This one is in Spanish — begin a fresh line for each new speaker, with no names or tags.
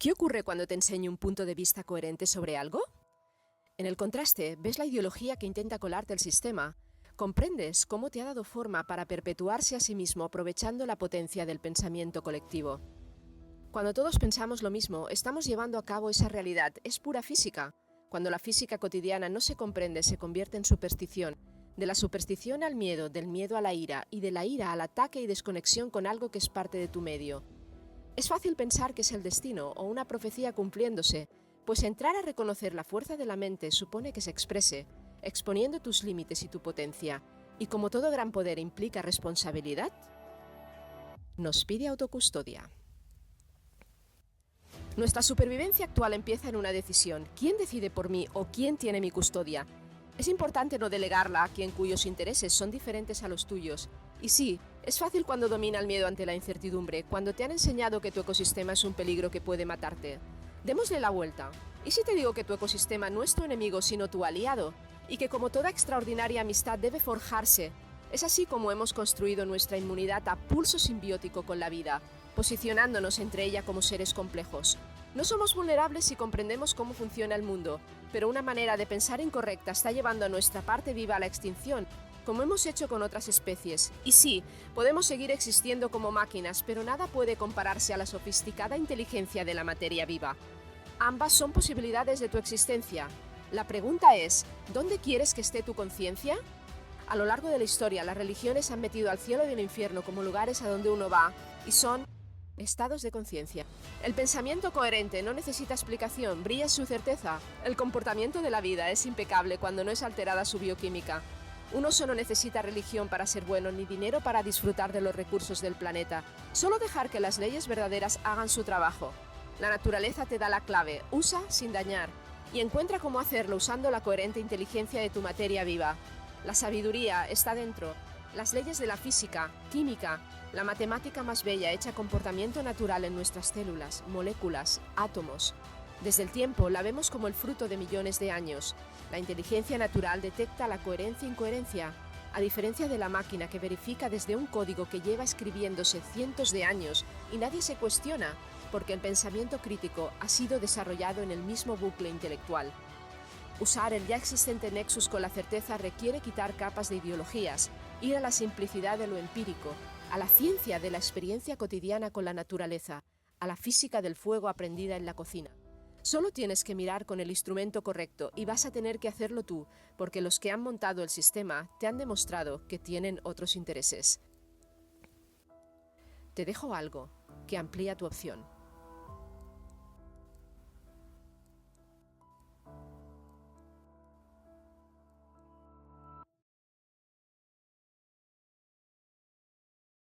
¿Qué ocurre cuando te enseño un punto de vista coherente sobre algo? En el contraste, ves la ideología que intenta colarte el sistema. Comprendes cómo te ha dado forma para perpetuarse a sí mismo aprovechando la potencia del pensamiento colectivo. Cuando todos pensamos lo mismo, estamos llevando a cabo esa realidad. Es pura física. Cuando la física cotidiana no se comprende, se convierte en superstición. De la superstición al miedo, del miedo a la ira y de la ira al ataque y desconexión con algo que es parte de tu medio. Es fácil pensar que es el destino o una profecía cumpliéndose, pues entrar a reconocer la fuerza de la mente supone que se exprese, exponiendo tus límites y tu potencia. Y como todo gran poder implica responsabilidad, nos pide autocustodia. Nuestra supervivencia actual empieza en una decisión. ¿Quién decide por mí o quién tiene mi custodia? Es importante no delegarla a quien cuyos intereses son diferentes a los tuyos. Y sí, es fácil cuando domina el miedo ante la incertidumbre, cuando te han enseñado que tu ecosistema es un peligro que puede matarte. Démosle la vuelta. ¿Y si te digo que tu ecosistema no es tu enemigo sino tu aliado? Y que como toda extraordinaria amistad debe forjarse. Es así como hemos construido nuestra inmunidad a pulso simbiótico con la vida, posicionándonos entre ella como seres complejos. No somos vulnerables si comprendemos cómo funciona el mundo, pero una manera de pensar incorrecta está llevando a nuestra parte viva a la extinción, como hemos hecho con otras especies. Y sí, podemos seguir existiendo como máquinas, pero nada puede compararse a la sofisticada inteligencia de la materia viva. Ambas son posibilidades de tu existencia. La pregunta es, ¿dónde quieres que esté tu conciencia? A lo largo de la historia, las religiones han metido al cielo y al infierno como lugares a donde uno va, y son estados de conciencia. El pensamiento coherente no necesita explicación, brilla en su certeza. El comportamiento de la vida es impecable cuando no es alterada su bioquímica. Uno solo necesita religión para ser bueno, ni dinero para disfrutar de los recursos del planeta. Solo dejar que las leyes verdaderas hagan su trabajo. La naturaleza te da la clave, usa sin dañar, y encuentra cómo hacerlo usando la coherente inteligencia de tu materia viva. La sabiduría está dentro. Las leyes de la física, química, la matemática más bella hecha comportamiento natural en nuestras células, moléculas, átomos. Desde el tiempo la vemos como el fruto de millones de años. La inteligencia natural detecta la coherencia e incoherencia, a diferencia de la máquina que verifica desde un código que lleva escribiéndose cientos de años y nadie se cuestiona, porque el pensamiento crítico ha sido desarrollado en el mismo bucle intelectual. Usar el ya existente nexus con la certeza requiere quitar capas de ideologías, ir a la simplicidad de lo empírico, a la ciencia de la experiencia cotidiana con la naturaleza, a la física del fuego aprendida en la cocina. Solo tienes que mirar con el instrumento correcto y vas a tener que hacerlo tú, porque los que han montado el sistema te han demostrado que tienen otros intereses. Te dejo algo que amplía tu opción.